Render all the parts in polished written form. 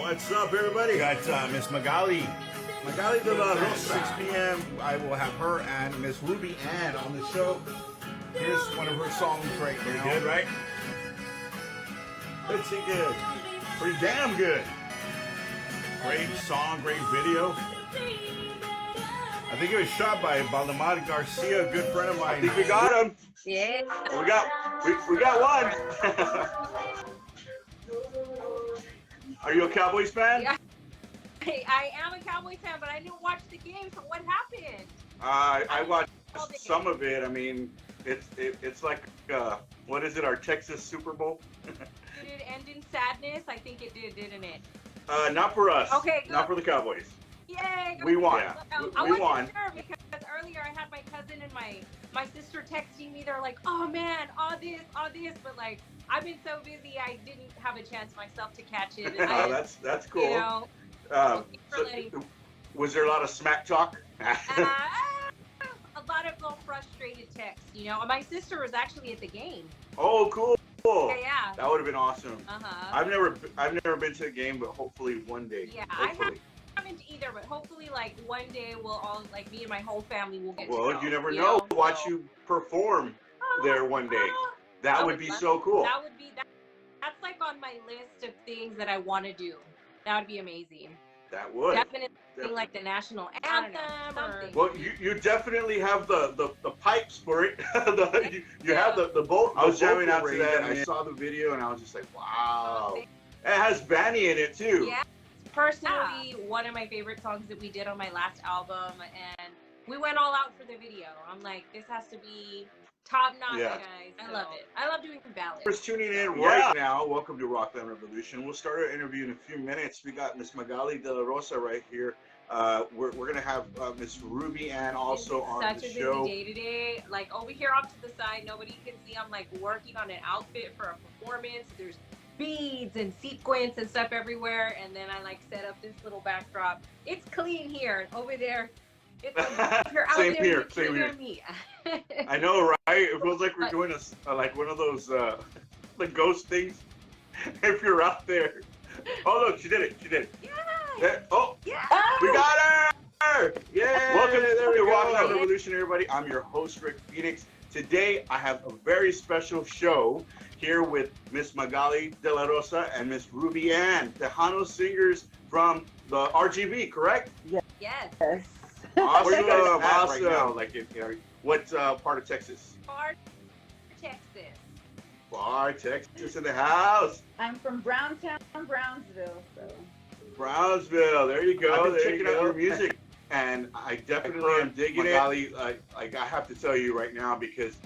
What's up, everybody? Got Miss Magali de la Rosa. 6 p.m. I will have her and Miss Ruby Ann on the show. Here's one of her songs right now. Pretty good, right? Pretty good. Pretty damn good. Great song, great video. I think it was shot by Valdemar Garcia, a good friend of mine. I think we got him. Yeah. We got one. Are you a Cowboys fan? Yeah. I am a Cowboys fan, but I didn't watch the game. So what happened? I watched some of it. I mean, it's like what is it? Our Texas Super Bowl? Did it end in sadness? I think it did, didn't it? Not for us. Okay, good. Not for the Cowboys. Yay! We won. Yeah. We won. wasn't sure because earlier I had my cousin and my sister texting me. They're like, "Oh man, all this," but like I've been so busy, I didn't have a chance myself to catch it. And That's cool. You know, was there a lot of smack talk? a lot of little frustrated texts. You know, my sister was actually at the game. Oh, cool. Yeah. That would have been awesome. Uh-huh. I've never been to a game, but hopefully one day. Yeah, hopefully. I haven't either, but hopefully, like one day we'll all, like me and my whole family, will get. Well, to go, you never know. Watch you perform there one day. That would be so cool. That would be that's like on my list of things that I want to do. That would be amazing. That would. Definitely like the national anthem or well, you definitely have the pipes for it. you have the boat. I was jamming out to that. I saw the video and I was just like, wow. It has Banny in it too. Yeah. Personally, one of my favorite songs that we did on my last album, and we went all out for the video. I'm like, this has to be top notch, guys. I love it. I love doing ballads. Who's tuning in right now? Welcome to Rockland Revolution. We'll start our interview in a few minutes. We got Miss Magali de la Rosa right here. We're gonna have Miss Ruby Ann also on the show. Such a busy day today. Like over here off to the side, nobody can see. I'm like working on an outfit for a performance. There's beads and sequins and stuff everywhere, and then I like set up this little backdrop. It's clean here, and over there, it's you're out same there. Here, same here. Me. I know, right? It feels like we're doing a like one of those the ghost things. If you're out there. Oh look, she did it. She did it. Yeah. We got her. Yeah. Welcome to Rockland go. Revolution, everybody. I'm your host, Rick Phoenix. Today I have a very special show here with Miss Magali de la Rosa and Miss Ruby Ann, Tejano singers from the RGB, correct? Yes. Awesome. Where you guys at right now? Like, what part of Texas? Far Texas. Far Texas in the house. I'm from Browntown, Brownsville. So. Brownsville. There you go. I've been Checking out your music, and I definitely am digging it. Like I have to tell you right now because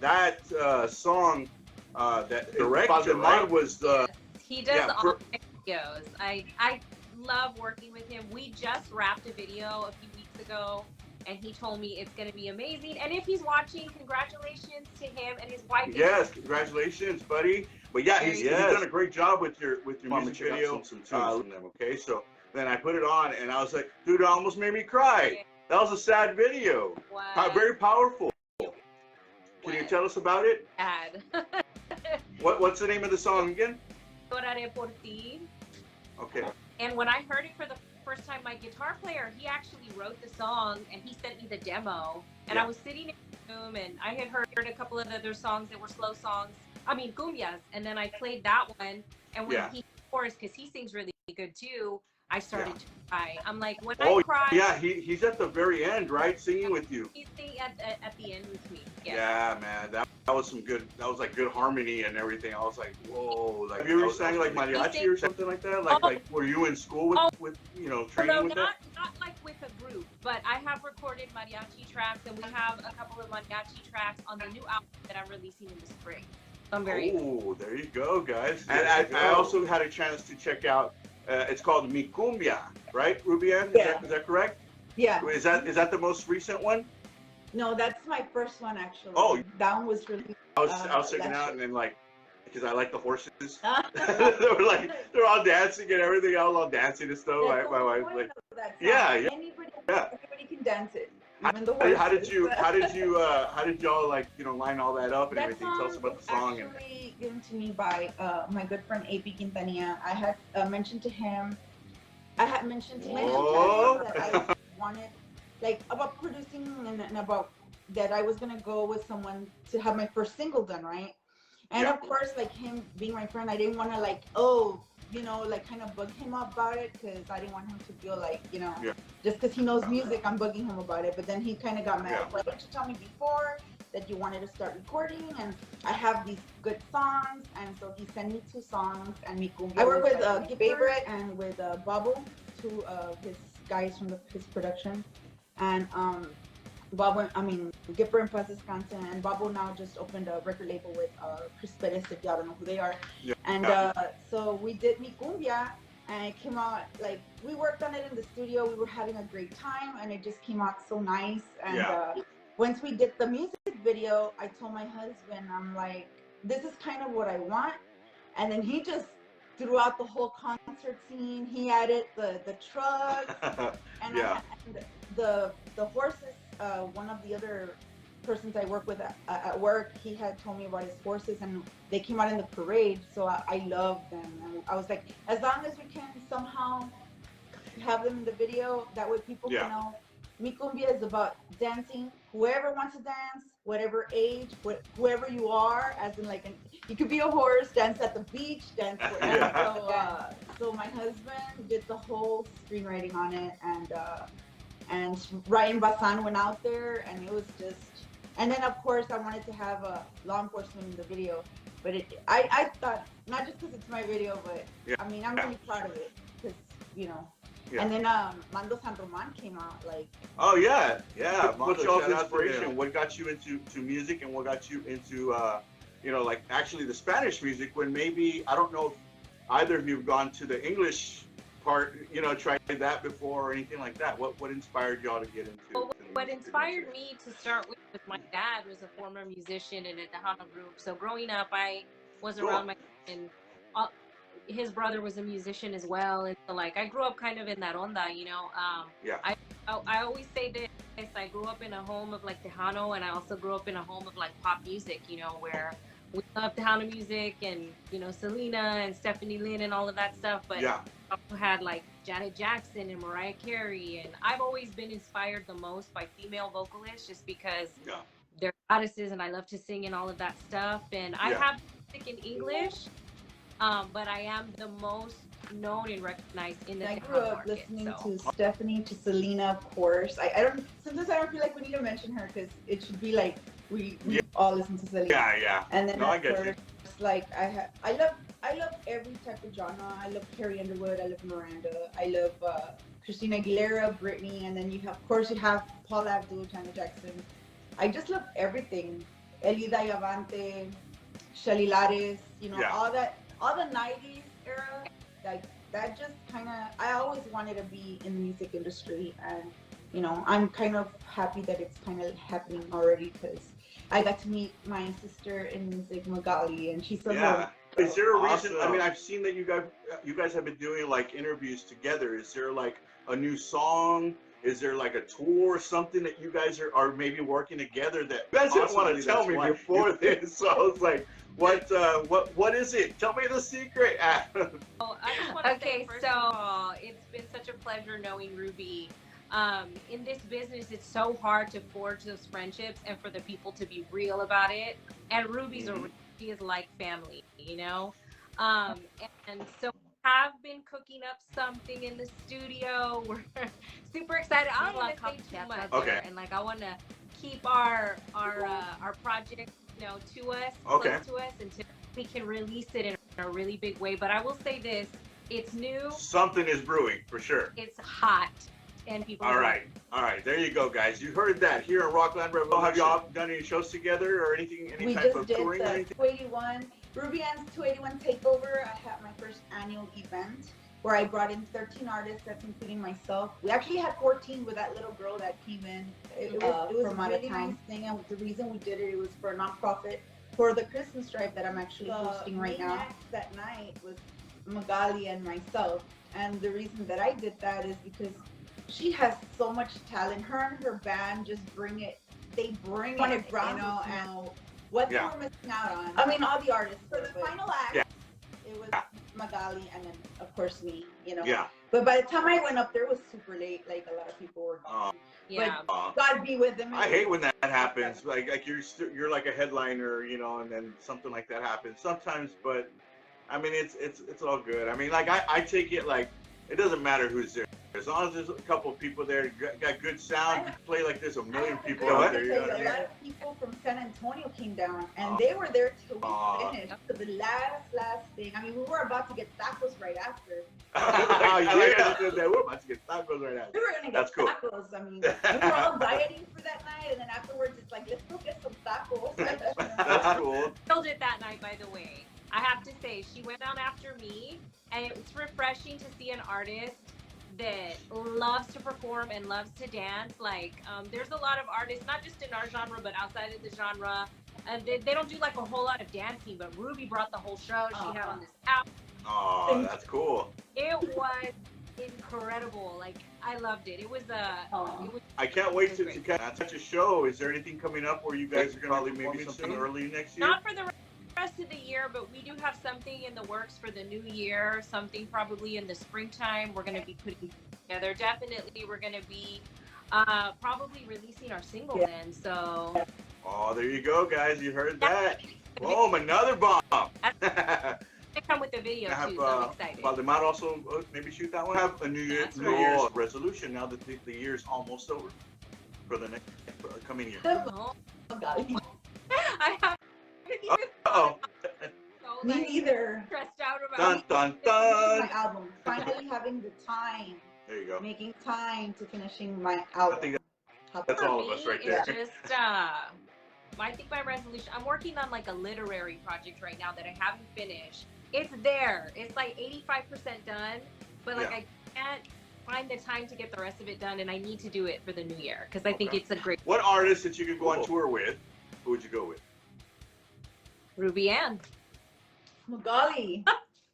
that song that directed was the. He does all my videos. I love working with him. We just wrapped a video a few weeks ago, and he told me it's going to be amazing. And if he's watching, congratulations to him and his wife. Yes, congratulations, buddy. But yeah, he's done a great job with your music video. Some tunes from them. Okay, so then I put it on, and I was like, dude, it almost made me cry. That was a sad video. What? Very powerful. Can you tell us about it? Ad. What's the name of the song again? Oraré por ti. Okay. And when I heard it for the first time, my guitar player, he actually wrote the song and he sent me the demo. And I was sitting in the room and I had heard a couple of other songs that were slow songs. I mean, cumbias. And then I played that one. And when he chorus, because he sings really good too, I started to cry. I'm like, when I cry. Yeah, he's at the very end, right? Singing with you. He's singing at the end with me. Yeah, man. That was some good, that was like good harmony and everything. I was like, whoa. Like, have you ever sang like mariachi or something like that? Like were you in school with training with that? Not like with a group, but I have recorded mariachi tracks and we have a couple of mariachi tracks on the new album that I'm releasing in the spring. So I'm very excited. There you go, guys. And I also had a chance to check out, it's called Mi Cumbia, right, Ruby Ann? Is that correct? Yeah. Is that the most recent one? No, that's my first one actually. Oh, that one was really. I was checking out and then like, because I like the horses. they're all dancing and everything. I was all dancing and stuff. My wife like, everybody can dance it. even the How did horses. how did y'all like line all that up and That everything? Tell us song about was the song and actually given to me by my good friend AP Quintanilla. I had mentioned to him, I had mentioned to him Whoa. that I wanted, like, about producing and about that I was gonna go with someone to have my first single done, right? And Yeah. of course, like him being my friend, I didn't want to like, like kind of bug him up about it because I didn't want him to feel like, Yeah. just because he knows music, I'm bugging him about it. But then he kind of got mad. Yeah. Why didn't you tell me before that you wanted to start recording? And I have these good songs, and so he sent me 2 songs. And I work with Favorite and with Bubble, 2 of his guys from his production, and Gipper and Paz Descansa, and Babo now just opened a record label with Chris Perez, if y'all don't know who they are. Yeah. And so we did Mi Cumbia, and it came out, like, we worked on it in the studio, we were having a great time, and it just came out so nice. And once we did the music video, I told my husband, I'm like, this is kind of what I want. And then he just threw out the whole concert scene. He added the trucks, and, and the horses. One of the other persons I work with at work, he had told me about his horses, and they came out in the parade. So I love them. And I was like, as long as we can somehow have them in the video, that way people can know. Mi Cumbia is about dancing. Whoever wants to dance, whatever age, whoever you are, as in like, you could be a horse, dance at the beach, dance wherever. So my husband did the whole screenwriting on it, and Ryan Basan went out there, and it was just, and then of course I wanted to have a law enforcement in the video, but I thought, not just because it's my video, but I mean, I'm really proud of it, because, and then Mando San Roman came out, like. Oh yeah. What's Mando, y'all's shout out to inspiration? him. What got you into music, and what got you into like actually the Spanish music, when maybe, I don't know if either of you have gone to the English part, tried that before or anything like that? What inspired y'all to get into? Well, what inspired me to start with my dad was a former musician in a Tejano group. So growing up, I was around and his brother was a musician as well, and so like I grew up kind of in that onda, I always say this. I grew up in a home of like Tejano, and I also grew up in a home of like pop music, where we love Tejano music and Selena and Stephanie Lynn and all of that stuff, but also had like Janet Jackson and Mariah Carey, and I've always been inspired the most by female vocalists, just because they're goddesses, and I love to sing and all of that stuff. And I have music in English, but I am the most known and recognized in the I Tejano grew up market, listening to Stephanie, to Selena, of course. Sometimes I don't feel like we need to mention her, because it should be like we all listen to Selena. And then I get you. Like I love every type of genre. I love Carrie Underwood. I love Miranda. I love Christina Aguilera, Britney, and then you have Paul Abdul, Janet Jackson. I just love everything. Elida Yavante, Shelly Lares, all the 90s era. Like, that just kind of, I always wanted to be in the music industry, and I'm kind of happy that it's kind of happening already, because I got to meet my sister in music, Magali, and she's so Is there a reason? Awesome. I mean, I've seen that you guys have been doing like interviews together. Is there like a new song? Is there like a tour or something that you guys are maybe working together that you guys didn't want to tell me before this? So I was like, what is it? Tell me the secret. Oh, I just want to say, first of all, it's been such a pleasure knowing Ruby. In this business, it's so hard to forge those friendships and for the people to be real about it. And Ruby's she is like family, and so have been cooking up something in the studio. We're super excited. I don't want to say too much, and like I want to keep our project, to us, close to us, until we can release it in a really big way. But I will say this: it's new. Something is brewing for sure. It's hot, and people. All right. There you go, guys. You heard that here in Rockland Revolution. Have y'all done any shows together or anything? Any type of touring or anything? 281, Ruby Ann's 281 Takeover. I had my first annual event where I brought in 13 artists, that's including myself. We actually had 14 with that little girl that came in. It was from out of town nice thing, and the reason we did it was for a nonprofit for the Christmas drive that I'm actually hosting right now. That night was Magali and myself, and the reason that I did that is because she has so much talent. Her and her band just bring it. They bring it, you know, and what they were missing out on. I mean, all the artists. For the final act, it was Magali and then, of course, me, you know. Yeah. But by the time I went up there, it was super late. Like, a lot of people were gone. Yeah. But God be with them. I hate when that happens. Like you're like a headliner, you know, and then something like that happens sometimes. But I mean, it's all good. I mean, like I take it like it doesn't matter who's there. As long as there's a couple of people there, got good sound, play like there's a million people out there. You know what I mean? A lot of people from San Antonio came down, and they were there till we finished. To the last thing. I mean, we were about to get tacos right after. We're about to get tacos right after. We were gonna get tacos. I mean, we were all dieting for that night, and then afterwards, it's like, let's go get some tacos. That's cool. Killed it that night, by the way. I have to say, she went down after me, and it's refreshing to see an artist that loves to perform and loves to dance. Like, there's a lot of artists, not just in our genre, but outside of the genre, and they don't do like a whole lot of dancing, but Ruby brought the whole show. She had on this album. Oh, that's cool. It was incredible. Like, I loved it. It was I can't wait to catch such a show. Is there anything coming up where you guys are going to maybe something early next year? Not for the rest of the year, but we do have something in the works for the new year, something probably in the springtime we're going to be putting together. Definitely we're going to be probably releasing our single then. So there you go, guys. You heard that. Boom, another bomb. I come with the video too, so I'm excited. Well, they might also maybe shoot that one. Have a New Year's resolution now that the year's almost over for the next coming year. I have Me neither. Stressed out about my album. Finally having the time. There you go. Making time to finishing my album. I think that's all of us right there. It's just I think my resolution. I'm working on like a literary project right now that I haven't finished. It's there. It's like 85% done, but like I can't find the time to get the rest of it done, and I need to do it for the new year because I think it's a great. What artist that you could go on tour with? Who would you go with? Ruby Ann. Magali.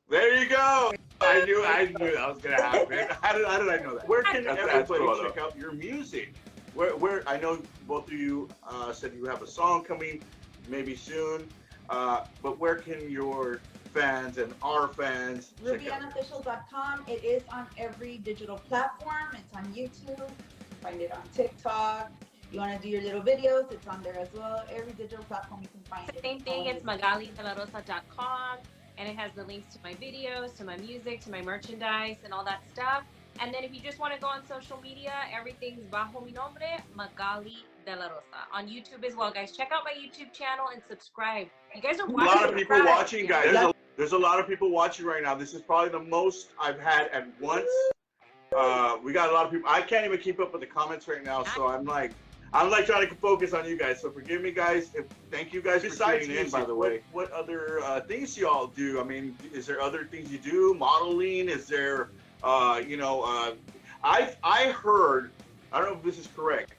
There you go. I knew that was gonna happen. How did I know that? Where can everybody check out your music? Where I know both of you said you have a song coming maybe soon, but where can your fans and our fans RubyAnnOfficial.com. It is on every digital platform. It's on YouTube. Find it on TikTok. You want to do your little videos, it's on there as well. Every digital platform you can find it. Same thing, it's MagaliDelaRosa.com, and it has the links to my videos, to my music, to my merchandise, and all that stuff. And then if you just want to go on social media, everything's bajo mi nombre, Magali De La Rosa. On YouTube as well, guys. Check out my YouTube channel and subscribe. You guys are watching. A lot of people watching, guys. There's a lot of people watching right now. This is probably the most I've had at once. We got a lot of people. I can't even keep up with the comments right now, so I'm like trying to focus on you guys. So forgive me, guys. Thank you guys for tuning in, by the way. What other things y'all do? I mean, is there other things you do? Modeling? Is there, I heard, I don't know if this is correct.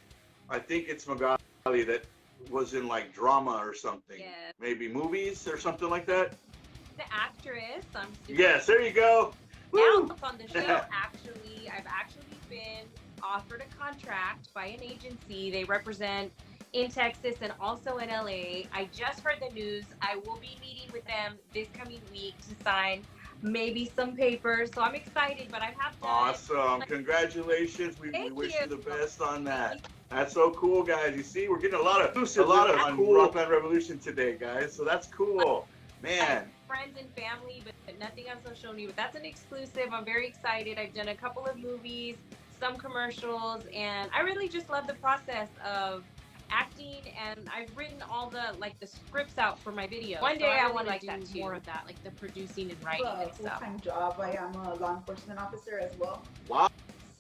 I think it's Magali that was in like drama or something. Yes. Maybe movies or something like that. The actress. Yes, there you go. Now on the show, I've actually been offered a contract by an agency. They represent in Texas and also in LA. I just heard the news. I will be meeting with them this coming week to sign maybe some papers. So I'm excited, but I have to. Awesome. Congratulations. We wish you the best on that. That's so cool, guys. You see, we're getting a lot of on cool Rockland Revolution today, guys. So that's cool. Man. Friends and family, but nothing on social media. But that's an exclusive. I'm very excited. I've done a couple of movies, some commercials, and I really just love the process of acting, and I've written all the scripts out for my videos. One day I want to do more of that, like the producing and writing and stuff. Full-time job. I am a law enforcement officer as well. Wow.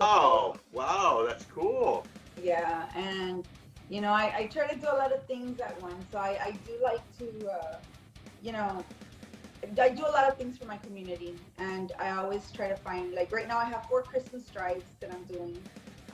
So, wow, that's cool. Yeah, and you know, I try to do a lot of things at once. So I do like to, I do a lot of things for my community, and I always try to find, like right now I have 4 Christmas drives that I'm doing.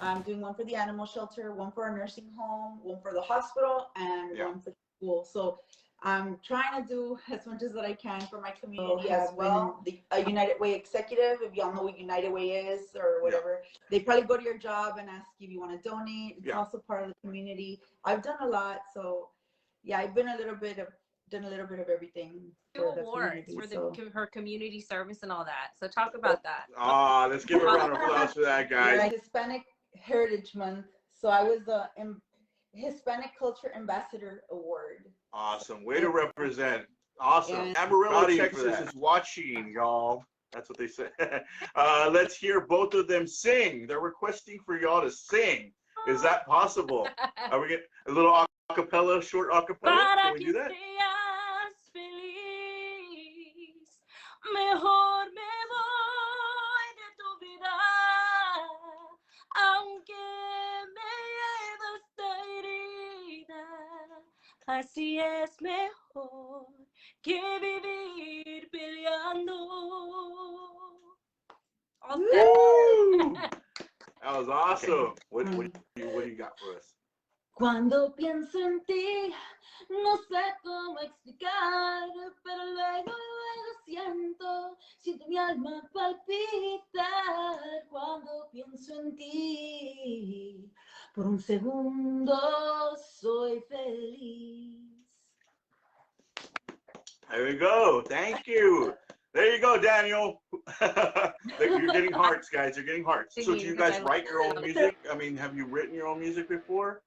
I'm doing one for the animal shelter, one for a nursing home, one for the hospital, and one for the school. So I'm trying to do as much as that I can for my community as well. A United Way executive, if y'all know what United Way is or whatever, they probably go to your job and ask you if you want to donate. It's also part of the community. I've done a lot, so yeah, I've been done a little bit of everything. Two awards for her community service and all that. So talk about that. Let's give a round of applause for that, guys. Yeah, Hispanic Heritage Month. So I was the Hispanic Culture Ambassador Award. Awesome. Way to represent. Awesome. Amarillo, Texas is watching, y'all. That's what they said. Let's hear both of them sing. They're requesting for y'all to sing. Is that possible? Are we getting a little acapella, short acapella? Can we do that? Mejor me voy de tu vida, aunque me lleves de herida. Así es mejor que vivir peleando. That was awesome. What do you got for us? Cuando pienso en ti, no sé cómo explicar, pero luego siento mi alma palpitar. Cuando pienso en ti, por un segundo soy feliz. There we go. Thank you. There you go, Daniel. You're getting hearts, guys. You're getting hearts. So do you guys write your own music? I mean, have you written your own music before?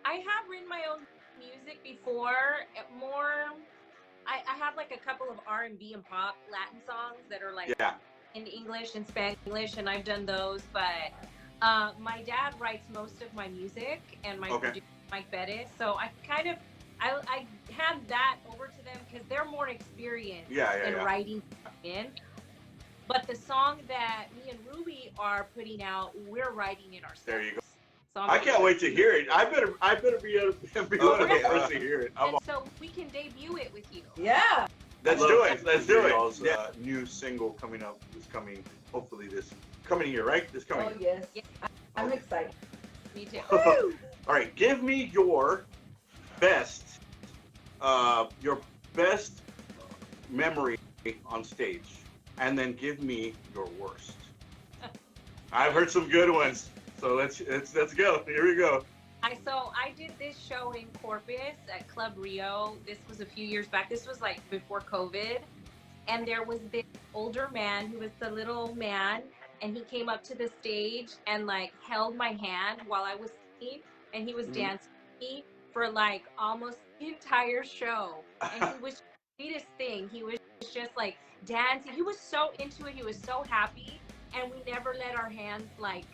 I have written my own music before. I have like a couple of R&B and pop Latin songs that are like in English and Spanglish, and I've done those. But my dad writes most of my music, and my producer, Mike Bettis. So I hand that over to them because they're more experienced in writing in. But the song that me and Ruby are putting out, we're writing it ourselves. There you go. So I can't wait to hear it. I better be one of the first to hear it. And so we can debut it with you. Yeah. Let's do it. Let's do it. New single coming up is coming. Hopefully this coming year, right? This coming. Oh yes. I'm excited. Me too. All right. Give me your best memory on stage, and then give me your worst. I've heard some good ones. So let's go. Here we go. I did this show in Corpus at Club Rio. This was a few years back. This was like before COVID. And there was this older man who was the little man, and he came up to the stage and like held my hand while I was singing, and he was dancing with me for like almost the entire show. And he was the sweetest thing. He was just like dancing. He was so into it. He was so happy, and we never let our hands like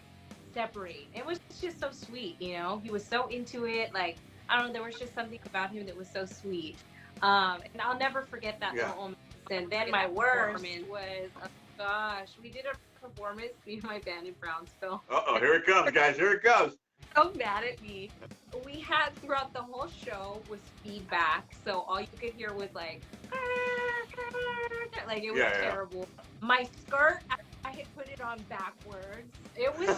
separate. It was just so sweet, you know. He was so into it. Like, I don't know, there was just something about him that was so sweet. And I'll never forget that moment. And then my worst was, oh gosh, we did a performance, me and my band in Brownsville. Here it comes, guys. Here it comes. So mad at me. We had throughout the whole show was feedback, so all you could hear was like it was terrible. My skirt, I had put it on backwards. It was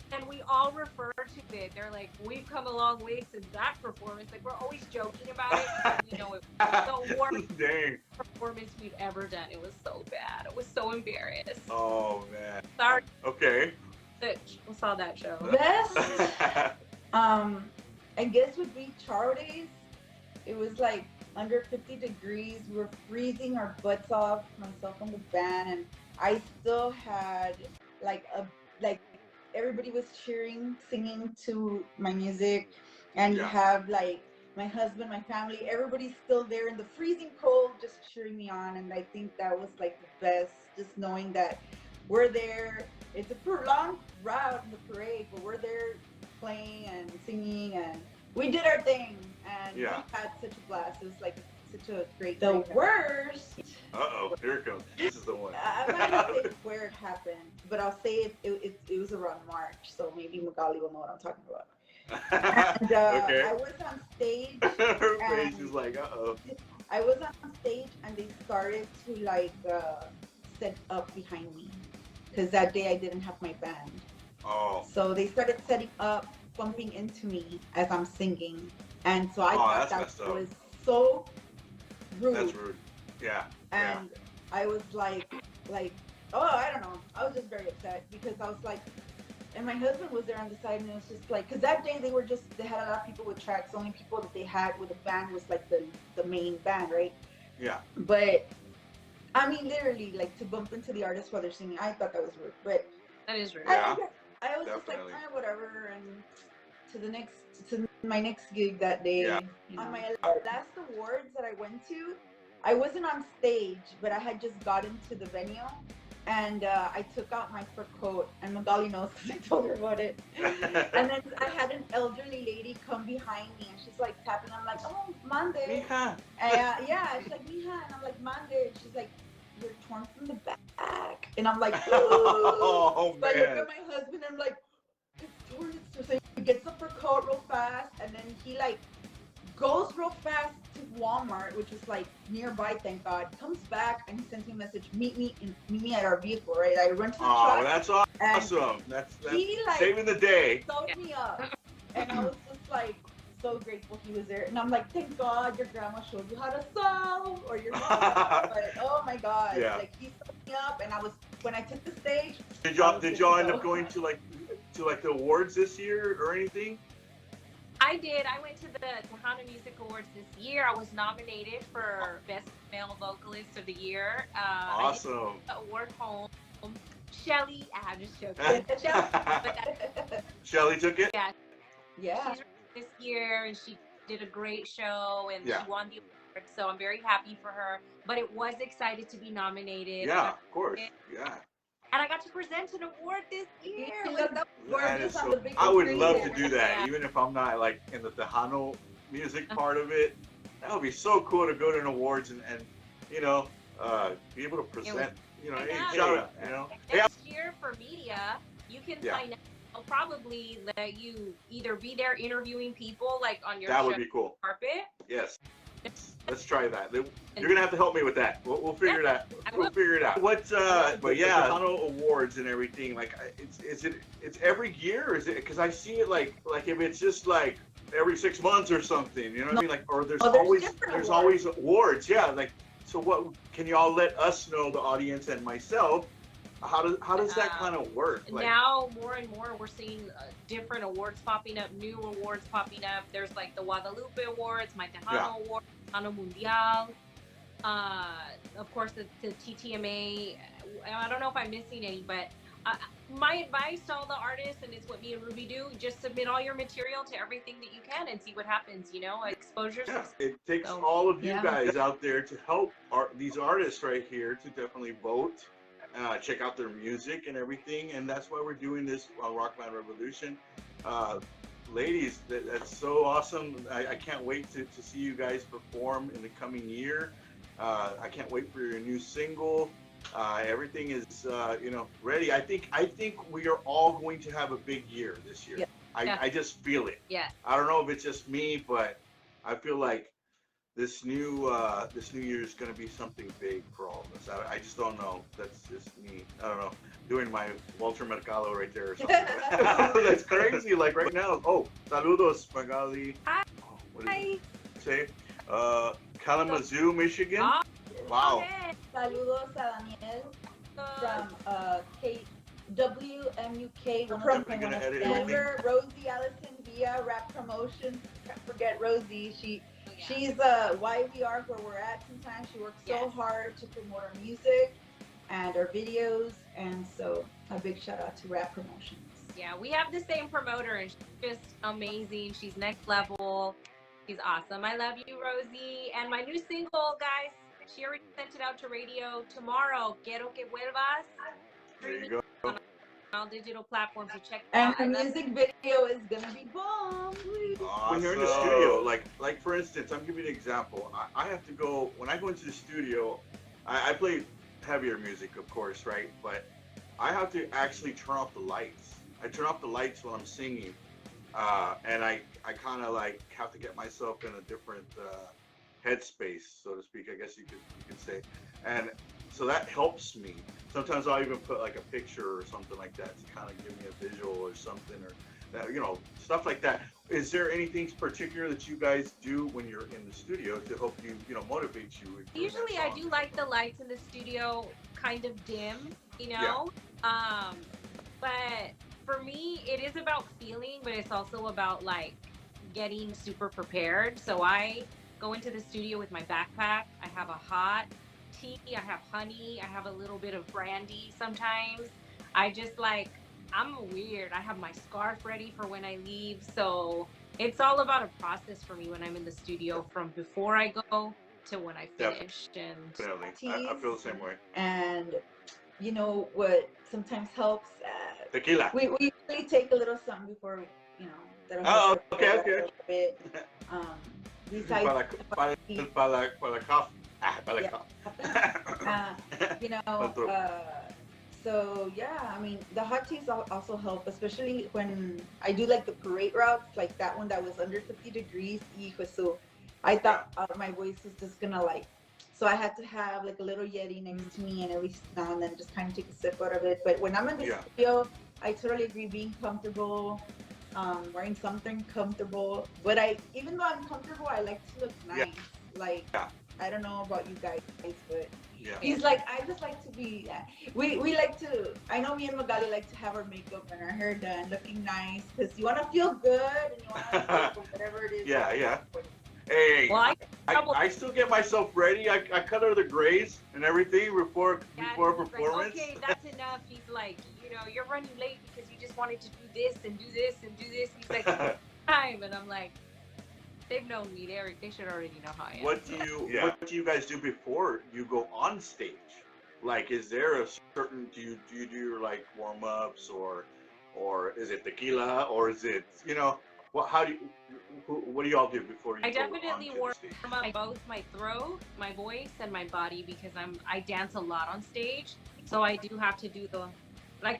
and we all refer to it. They're like, we've come a long way since that performance. Like, we're always joking about it. You know, it was the worst performance we've ever done. It was so bad. I was so embarrassed. Oh man. Sorry. Okay. We saw that show. Best, I guess would be Charo Days. It was like under 50 degrees. We were freezing our butts off, myself and the band, and I still had like everybody was cheering, singing to my music, and you have like my husband, my family, everybody's still there in the freezing cold just cheering me on, and I think that was like the best, just knowing that we're there. It's a prolonged route in the parade, but we're there playing and singing, and we did our thing, and we had such a blast. It was like such a great thing. The worst. Here it comes. This is the one. I'm not gonna say where it happened, but I'll say it was around March, so maybe Magali will know what I'm talking about. And I was on stage. Her face is like, I was on stage, and they started to like set up behind me, because that day I didn't have my band. Oh. So they started setting up, bumping into me as I'm singing, and so I thought that's that was so rude. That's rude. Yeah. And I was like, oh, I don't know. I was just very upset because I was like, and my husband was there on the side, and it was just like, because that day they had a lot of people with tracks. The only people that they had with a band was like the main band, right? Yeah. But I mean, literally, like to bump into the artist while they're singing, I thought that was rude. But That is rude. Yeah. I was Definitely. just like, whatever. And to my next gig that day, Yeah. on my last awards that I went to, I wasn't on stage, but I had just gotten to the venue. And I took out my fur coat, and Magali knows because I told her about it. And then I had an elderly lady come behind me, and she's like tapping. I'm like, oh, Monday. Mija. Yeah, she's like, Mija. And I'm like, Monday. She's like, you're torn from the back. And I'm like, oh, man. So I look at my husband, and I'm like, it's torn. So he gets the fur coat real fast, and then he like goes real fast to Walmart, which is like nearby, thank God. Comes back and he sends me a message, meet me at our vehicle, right? I run to the truck. Oh, that's awesome. That's he, like, saving the day. Sewed me up. And I was just like so grateful he was there. And I'm like, thank God your grandma showed you how to sew, or your mom. But oh my God. Yeah. Like he sewed me up, and when I took the stage. Did y'all end up going to the awards this year or anything? I did. I went to the Tejano Music Awards this year. I was nominated for Best Male Vocalist of the Year. Awesome. I did the award home. Shelly, I'm just joking. Shelly took it? Yeah. Yeah. She's this year, and she did a great show, and Yeah. she won the award. So I'm very happy for her. But it was excited to be nominated. Yeah, of course. Yeah. And I got to present an award this year. That is so, I would love to do that, even if I'm not like in the Tejano music part of it. That would be so cool to go to an awards and you know, be able to present, you know, hey, shout out, you know. Next year for media, you can sign up. I'll probably let you either be there interviewing people like on your that would be cool. Carpet. Yes. Let's try that. You're gonna have to help me with that. We'll figure it out. We'll figure it out. But yeah, Tejano awards and everything. Like, it's every year, or is it? Because I see it like if it's just like every 6 months or something. You know what I mean? Like, or there's always awards. Yeah. Like, so what? Can y'all let us know, the audience and myself? How does that kind of work? Like, now more and more we're seeing different awards popping up, new awards popping up. There's like the Guadalupe Awards, my Tejano Award, Tejano Mundial. Of course the TTMA. I don't know if I'm missing any, but my advice to all the artists, and it's what me and Ruby do, just submit all your material to everything that you can and see what happens. You know, exposure. Yeah, it takes all of you guys out there to help these artists right here to definitely vote. Check out their music and everything, and that's why we're doing this Rockland Revolution. Ladies, that's so awesome. I can't wait to see you guys perform in the coming year. I can't wait for your new single. Everything is ready. I think we are all going to have a big year this year. Yeah. I just feel it. Yeah. I don't know if it's just me, but I feel like this new year is going to be something big for all of us. I just don't know. That's just me. I don't know. Doing my Walter Mercado right there or something. That's crazy. Like right now. Oh, saludos, Magali. Hi. Hi. Say, Kalamazoo, Michigan. Wow. Saludos a Daniel from WMUK. From Denver, Rosie Allison via Rap Promotions. Can't forget Rosie. She's why we are where we're at sometimes. She works so hard to promote our music and our videos, and so a big shout out to Rap Promotions. Yeah, we have the same promoter, and she's just amazing. She's next level. She's awesome. I love you, Rosie. And my new single, guys, she already sent it out to radio tomorrow. Quiero que vuelvas. There you go. On all digital platforms, so check and out. the music video is gonna be bomb. Awesome. When you're in the studio, like for instance, I'm giving you an example. I have to go when I go into the studio. I play heavier music, of course, right? But I have to actually turn off the lights. I turn off the lights when I'm singing, and I kind of like have to get myself in a different headspace, so to speak. I guess you could say, and so that helps me. Sometimes I'll even put like a picture or something like that to kind of give me a visual or something. stuff like that. Is there anything particular that you guys do when you're in the studio to help you, motivate you? Usually I do like the lights in the studio kind of dim, Yeah. But for me, it is about feeling, but it's also about like getting super prepared. So I go into the studio with my backpack. I have a hot tea, I have honey, I have a little bit of brandy sometimes. I just like, I'm weird. I have my scarf ready for when I leave. So it's all about a process for me when I'm in the studio from before I go to when I finish. And Definitely. I feel the same way. And you know what sometimes helps? Tequila. We usually take a little something before, that'll Oh, help okay. a little bit. Besides, Para la cough. Para la cough. you know, so yeah, I mean, the hot teas also help, especially when I do like the parade routes, like that one that was under 50 degrees. So I thought my voice was just gonna so I had to have like a little Yeti next to me, and every now and then just kind of take a sip out of it. But when I'm in the studio, I totally agree. Being comfortable, wearing something comfortable. But even though I'm comfortable, I like to look nice. I don't know about you guys, but he's like, I just like to be. We like to. I know me and Magali like to have our makeup and our hair done, looking nice, because you want to feel good and you want to feel whatever it is. Yeah. Hey, well, I still get myself ready. I color the grays and everything before performance. Like, okay, that's enough. He's like, you're running late because you just wanted to do this and do this and do this. He's like, time, and I'm like, they've known me. They should already know how I am. What do you guys do before you go on stage? Like, is there a certain do you do your like warm ups or is it tequila or is it what do y'all do before you I go definitely on warm stage? up both my throat, my voice, and my body because I dance a lot on stage. So I do have to do the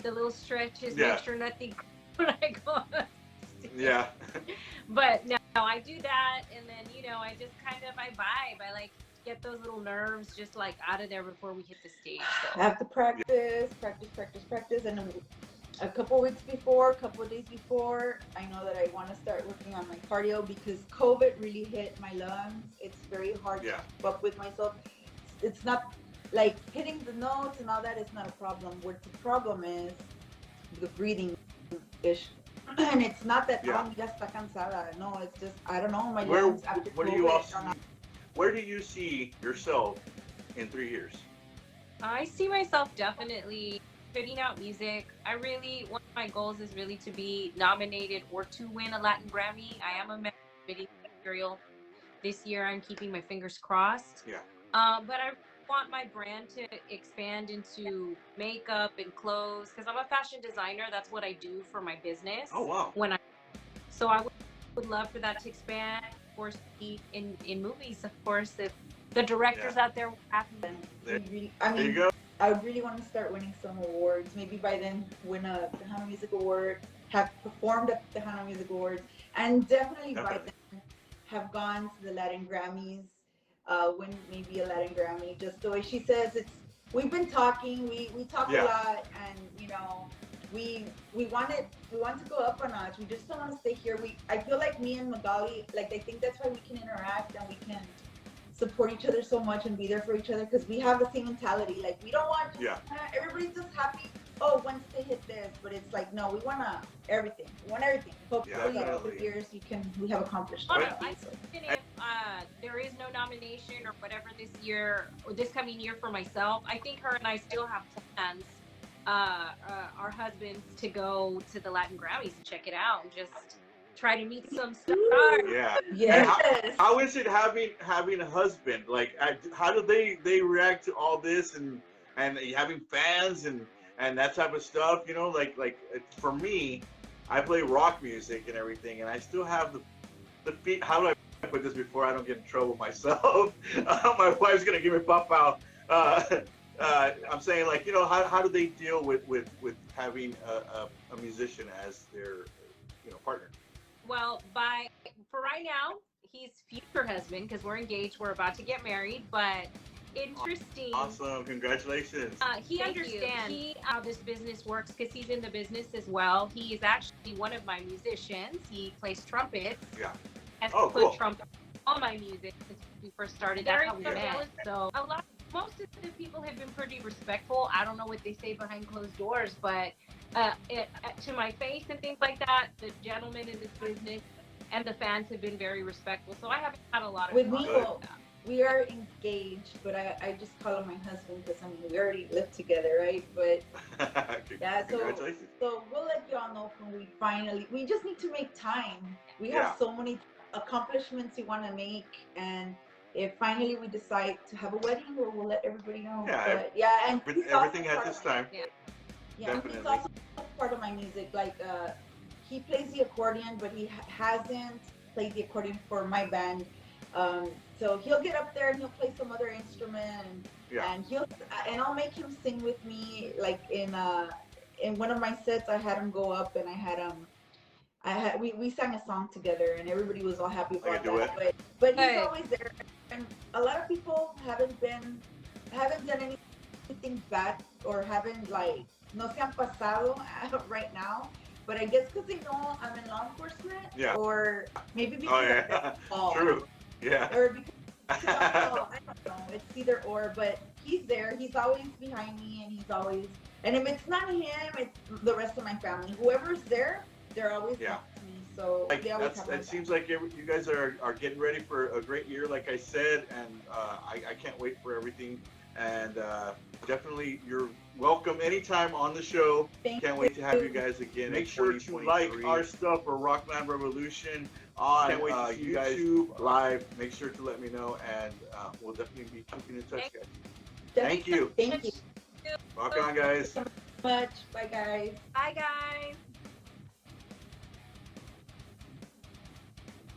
little stretches, make sure nothing when I go on stage. Yeah. But no, I do that, and then I just kind of I vibe. I like get those little nerves just like out of there before we hit the stage. So. I have to practice, and a couple weeks before, a couple of days before, I know that I want to start working on my cardio because COVID really hit my lungs. It's very hard to keep up with myself. It's not like hitting the notes and all that is not a problem. What the problem is the breathing issue. And it's not that ya está cansada. No, it's just I don't know my lungs after COVID. Where do you see yourself in 3 years? I see myself definitely putting out music. One of my goals is really to be nominated or to win a Latin Grammy. I am a video material this year. I'm keeping my fingers crossed. Yeah. But I want my brand to expand into makeup and clothes because I'm a fashion designer. That's what I do for my business. Oh wow. So I would love for that to expand. Of course, in movies, of course, if the directors out there happen. There you go. I really want to start winning some awards. Maybe by then win a Tejano Music Award, have performed at the Tejano Music Awards, and definitely by then have gone to the Latin Grammys, win maybe a Latin Grammy. Just the way she says, we've been talking, we talk a lot, and we want to go up a notch. We just don't want to stay here. I feel like me and Magali, like I think that's why we can interact and we can support each other so much and be there for each other because we have the same mentality. Like we don't want everybody's just happy. Oh, once they hit this, but it's like no, we want everything. We want everything. Hopefully, in 2 years we have accomplished. If there is no nomination or whatever this coming year for myself, I think her and I still have plans. Our husbands to go to the Latin Grammys and check it out and just try to meet some stars. Yeah. Yes. How is it having a husband? Like, how do they react to all this and having fans and that type of stuff? Like for me, I play rock music and everything, and I still have the feet. How do I put this before I don't get in trouble myself? My wife's gonna give me pop out. I'm saying like how do they deal with having a musician as their partner? Well, for right now, he's future husband because we're engaged. We're about to get married, but interesting. Awesome. Congratulations. He understands how this business works because he's in the business as well. He is actually one of my musicians. He plays trumpets. Yeah. Has Oh, put cool. trumpet on my music since we first started. That's how we met. So most of the people have been pretty respectful. I don't know what they say behind closed doors, but to my face and things like that, the gentlemen in this business and the fans have been very respectful. So I haven't had a lot of With me, problems well, with that. we are engaged, but I just call him my husband because I mean we already live together, right? But yeah, Congratulations. so we'll let you all know when we just need to make time. We Yeah. have so many accomplishments we want to make, and if finally we decide to have a wedding, we'll let everybody know. Yeah, But yeah, and he's everything also has part its of my time. music. Yeah, Definitely. he's also part of my music. Like he plays the accordion, but he hasn't played the accordion for my band. So he'll get up there and he'll play some other instrument, Yeah. and I'll make him sing with me. Like in one of my sets, I had him go up and we sang a song together, and everybody was all happy Like a about that. duet? But he's Hey. always there, and a lot of people haven't done anything bad or haven't like no se han pasado right now. But I guess because they know I'm in law enforcement, Yeah. or maybe because Oh, of yeah. that fall, True. Yeah. or because I don't know. It's either or, but he's there. He's always behind me, and if it's not him, it's the rest of my family. Whoever's there, they're always Yeah. next to me. So they always have my It back. seems like you guys are getting ready for a great year, like I said, and I can't wait for everything. And definitely, you're welcome anytime on the show. Can't wait to have you guys again. Make sure to like our stuff for Rockland Revolution on YouTube Live. Make sure to let me know, and we'll definitely be keeping in touch, guys. Thank you. Thank you Rock on, guys. so much. Bye, guys. Bye, guys.